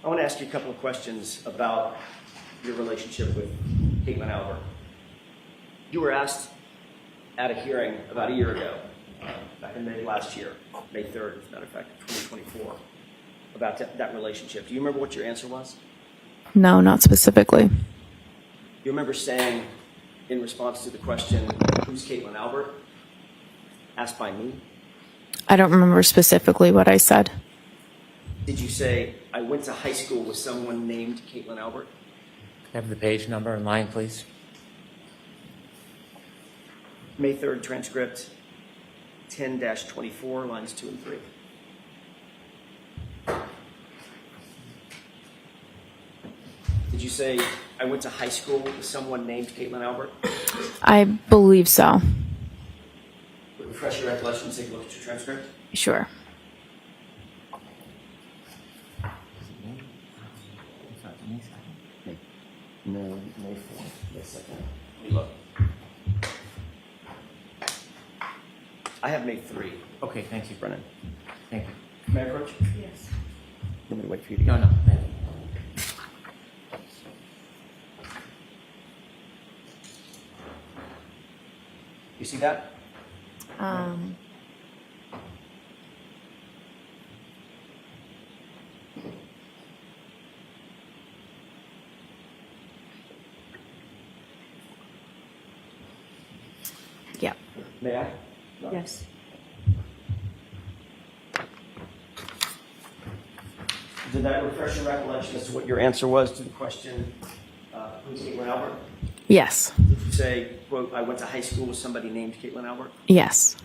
I want to ask you a couple of questions about your relationship with Caitlin Albert. You were asked at a hearing about a year ago, back in May last year, May 3rd, as a matter of fact, 2024, about that relationship. Do you remember what your answer was? No, not specifically. You remember saying, in response to the question, who's Caitlin Albert, asked by me? I don't remember specifically what I said. Did you say, I went to high school with someone named Caitlin Albert? Can I have the page number and line, please? May 3rd transcript, 10-24, lines 2 and 3. Did you say, I went to high school with someone named Caitlin Albert? I believe so. Refresh your recollection and take a look at your transcript. Sure. No, May 4th. May 2nd. Let me look. I have May 3. Okay, thank you. Brennan. Thank you. May I approach? Yes. Let me wait for you to No, get no, thank you. You see that? Yeah. May I? Yes. Did that refresh your recollection as to what your answer was to the question, who's Caitlin Albert? Yes. Did you say, quote, I went to high school with somebody named Caitlin Albert? Yes.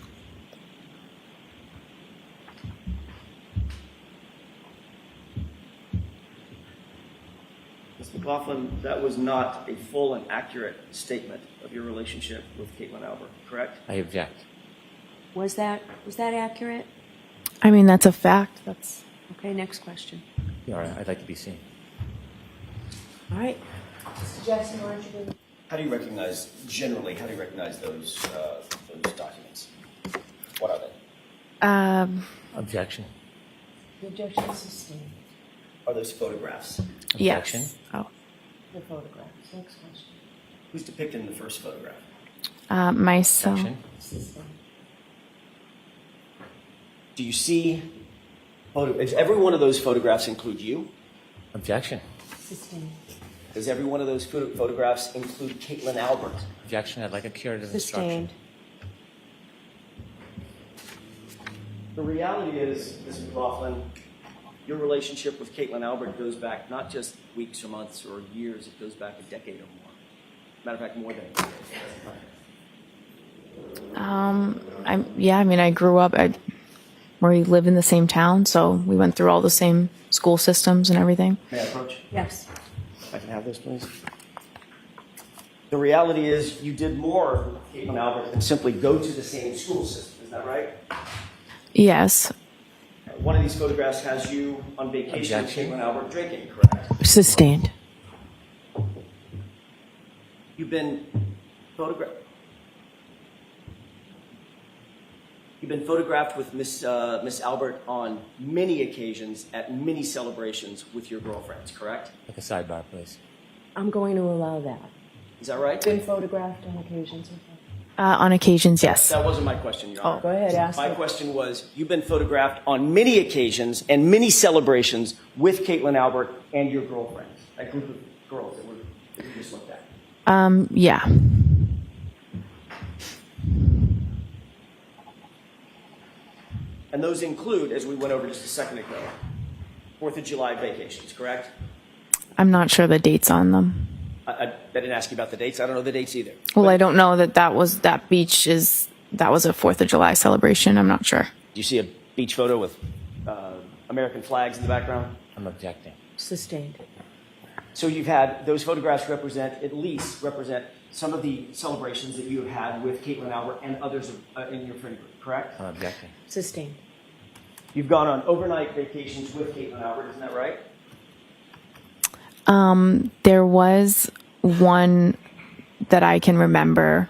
Ms. McLaughlin, that was not a full and accurate statement of your relationship with Caitlin Albert, correct? I object. Was that accurate? I mean, that's a fact. That's Okay, next question. All right, I'd like to be seen. All right. Mr. Jackson, why don't you do How do you recognize those documents? What are they? Objection. the objection sustained? Are those photographs? Objection. yes. Oh. The photographs. Next question. Who's depicted in the first photograph? Myself. Objection. Sustained. Do you see does every one of those photographs include you? Objection. Sustained. Does every one of those photographs include Caitlin Albert? Objection. I'd like a curative Sustained. instruction. The reality is, Ms. McLaughlin, your relationship with Caitlin Albert goes back not just weeks or months or years, it goes back a decade or more. Matter of fact, more than a decade. I mean, I grew up we live in the same town, so we went through all the same school systems and everything. May I approach? Yes. If I can have this, please. The reality is you did more with Caitlin Albert than simply go to the same school system. Is that right? Yes. One of these photographs has you on vacation with Objection. Caitlin Albert drinking, correct? Sustained. You've been photographed. You've been photographed with Miss Albert on many occasions at many celebrations with your girlfriends, correct? Like a sidebar, please. I'm going to allow that. Is that right? Been photographed on occasions. On occasions, yes. That wasn't my question, Your Honor. Go ahead, ask My it. question was, you've been photographed on many occasions and many celebrations with Caitlin Albert and your girlfriends, that group of girls that we just looked at. Yeah. And those include, as we went over just a second ago, 4th of July vacations, correct? I'm not sure the dates on them. I didn't ask you about the dates. I don't know the dates either. Well, I don't know that was a 4th of July celebration. I'm not sure. Do you see a beach photo with American flags in the background? I'm objecting. Sustained. So you've had, those photographs represent some of the celebrations that you have had with Caitlin Albert and others in your friend group, correct? I'm objecting. Sustained. You've gone on overnight vacations with Caitlin Albert, isn't that right? There was one that I can remember,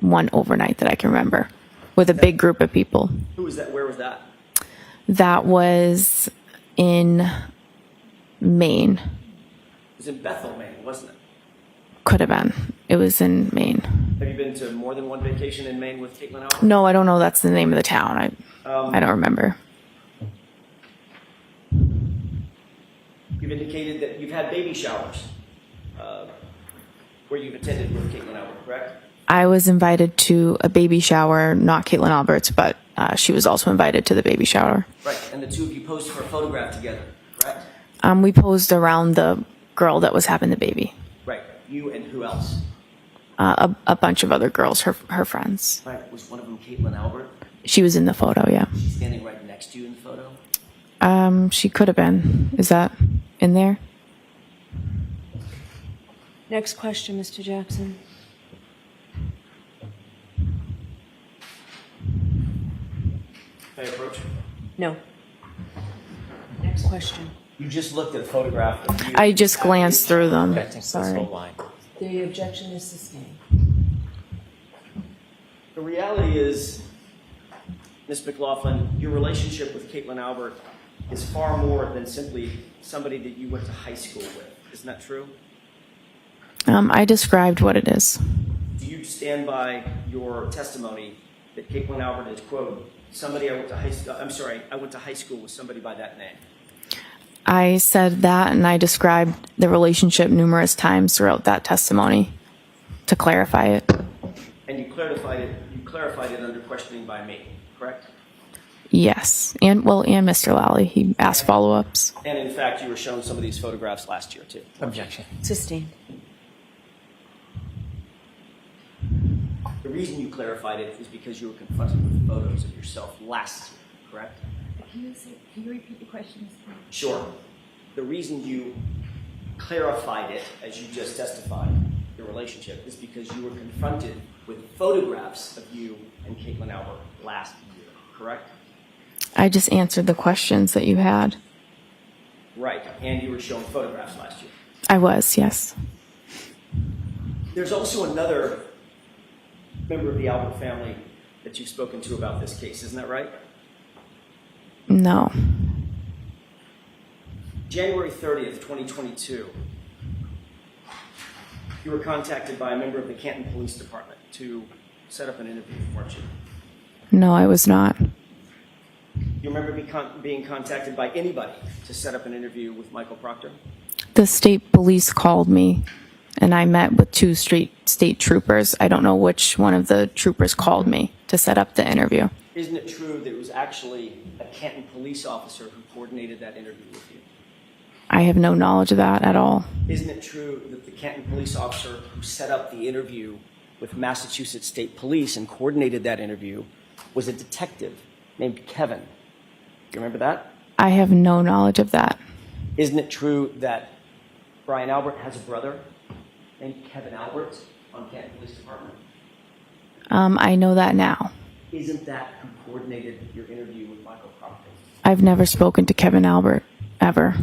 one overnight that I can remember with a big group of people. Who was that? Where was that? That was in Maine. It was in Bethel, Maine, wasn't it? Could have been. It was in Maine. Have you been to more than one vacation in Maine with Caitlin Albert? No, I don't know. That's the name of the town. I don't remember. You've indicated that you've had baby showers where you've attended with Caitlin Albert, correct? I was invited to a baby shower, not Caitlin Albert's, but she was also invited to the baby shower. Right, and the two of you posed for a photograph together, correct? We posed around the girl that was having the baby. Right, you and who else? A bunch of other girls, her friends. Right, was one of them Caitlin Albert? She was in the photo, yeah. She's standing right next to you in the photo? She could have been. Is that in there? Next question, Mr. Jackson. May I approach? No. Next question. You just looked at a photograph of you. I just glanced through them. Objecting to this Sorry. whole line. The objection is sustained. The reality is, Ms. McLaughlin, your relationship with Caitlin Albert is far more than simply somebody that you went to high school with. Isn't that true? I described what it is. Do you stand by your testimony that Caitlin Albert is, quote, somebody I went to high school with somebody by that name? I said that, and I described the relationship numerous times throughout that testimony to clarify it. And you clarified it under questioning by me, correct? Yes. And Mr. Lally, he asked follow-ups. And in fact, you were shown some of these photographs last year, too. Objection. Sustained. The reason you clarified it is because you were confronted with photos of yourself last year, correct? Can you repeat the question? Sure. The reason you clarified it, as you just testified, your relationship, is because you were confronted with photographs of you and Caitlin Albert last year, correct? I just answered the questions that you had. Right, and you were shown photographs last year. I was, yes. There's also another member of the Albert family that you've spoken to about this case, isn't that right? No. January 30th, 2022, you were contacted by a member of the Canton Police Department to set up an interview, weren't you? No, I was not. You remember being contacted by anybody to set up an interview with Michael Proctor? The state police called me, and I met with two state troopers. I don't know which one of the troopers called me to set up the interview. Isn't it true that it was actually a Canton police officer who coordinated that interview with you? I have no knowledge of that at all. Isn't it true that the Canton police officer who set up the interview with Massachusetts State Police and coordinated that interview was a detective named Kevin? Do you remember that? I have no knowledge of that. Isn't it true that Brian Albert has a brother named Kevin Albert on Canton Police Department? I know that now. Isn't that who coordinated your interview with Michael Proctor? I've never spoken to Kevin Albert, ever.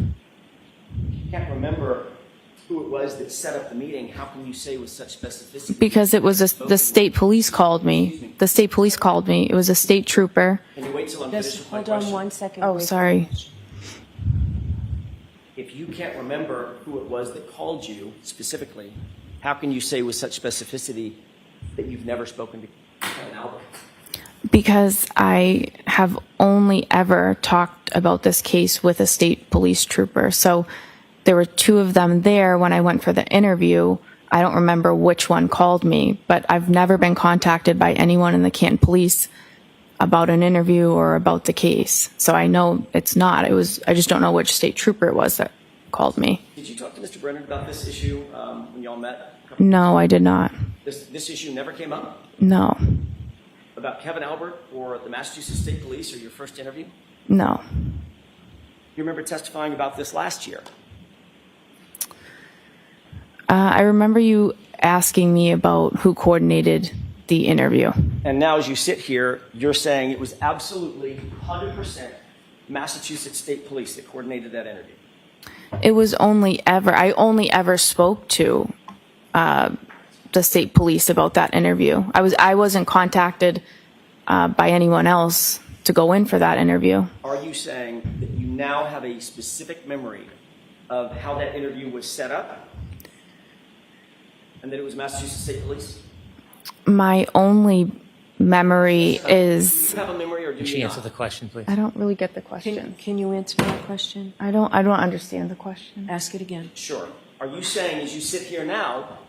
You can't remember who it was that set up the meeting. How can you say with such specificity? Because it was the state police called me. The state police called me. It was a state trooper. Can you wait till I'm finished Just with my hold on question? 1 second. Oh, wait. sorry. If you can't remember who it was that called you specifically, how can you say with such specificity that you've never spoken to Kevin Albert? Because I have only ever talked about this case with a state police trooper. So there were two of them there when I went for the interview. I don't remember which one called me, but I've never been contacted by anyone in the Canton Police about an interview or about the case. So I know it's not. I just don't know which state trooper it was that called me. Did you talk to Mr. Brennan about this issue when y'all met? No, I did not. This issue never came up? No, About Kevin Albert or the Massachusetts State Police or your first interview? no. You remember testifying about this last year? I remember you asking me about who coordinated the interview. And now as you sit here, you're saying it was absolutely 100% Massachusetts State Police that coordinated that interview. I only ever spoke to the state police about that interview. I wasn't contacted by anyone else to go in for that interview. Are you saying that you now have a specific memory of how that interview was set up? And that it was Massachusetts State Police? My only memory is, Do you have a memory or do Can you she not? answer the question, please? I don't really get the question. Can you answer that question? I don't understand the question. Ask it again. Sure. Are you saying, as you sit here now,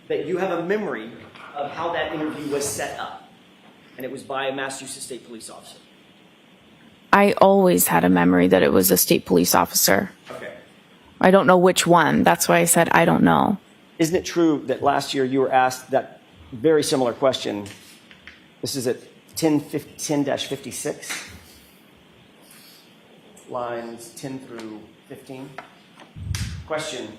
that you have a memory of how that interview was set up, and it was by a Massachusetts State Police officer? I always had a memory that it was a state police officer. Okay. I don't know which one. That's why I said I don't know. Isn't it true that last year you were asked that very similar question? This is at 10-56, lines 10 through 15. Question: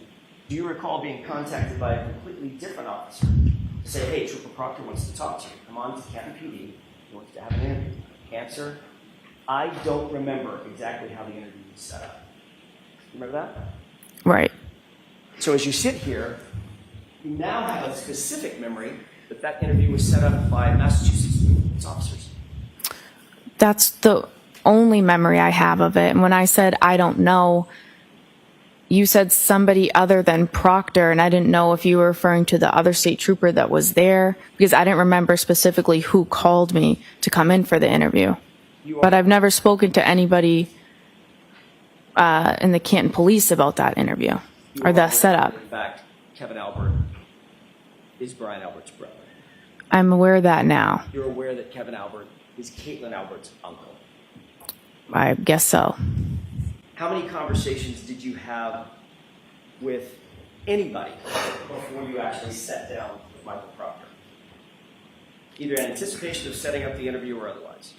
do you recall being contacted by a completely different officer to say, hey, Trooper Proctor wants to talk to you. Come on to Canton PD. He wants to have an interview. Answer: I don't remember exactly how the interview was set up. Remember that? Right. So as you sit here, you now have a specific memory that that interview was set up by Massachusetts police officers. That's the only memory I have of it. And when I said I don't know, you said somebody other than Proctor, and I didn't know if you were referring to the other state trooper that was there, because I didn't remember specifically who called me to come in for the interview. But I've never spoken to anybody in the Canton police about that interview or the setup. In fact, Kevin Albert is Brian Albert's brother. I'm aware of that now. You're aware that Kevin Albert is Caitlin Albert's uncle. I guess so. How many conversations did you have with anybody before you actually sat down with Michael Proctor? Either in anticipation of setting up the interview or otherwise?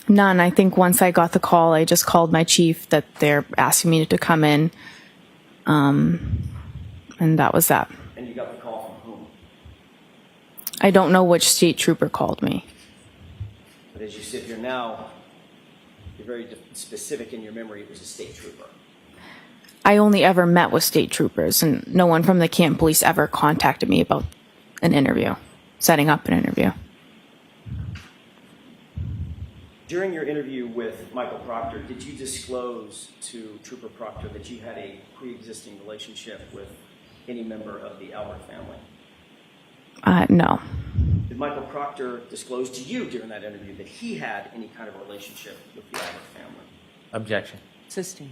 None. I think once I got the call, I just called my chief that they're asking me to come in. And that was that. And you got the call from whom? I don't know which state trooper called me. But as you sit here now, you're very specific in your memory. It was a state trooper. I only ever met with state troopers, and no one from the Canton police ever contacted me about an interview, setting up an interview. During your interview with Michael Proctor, did you disclose to Trooper Proctor that you had a pre-existing relationship with any member of the Albert family? No. Did Michael Proctor disclose to you during that interview that he had any kind of relationship with the Albert family? Objection. Sustained.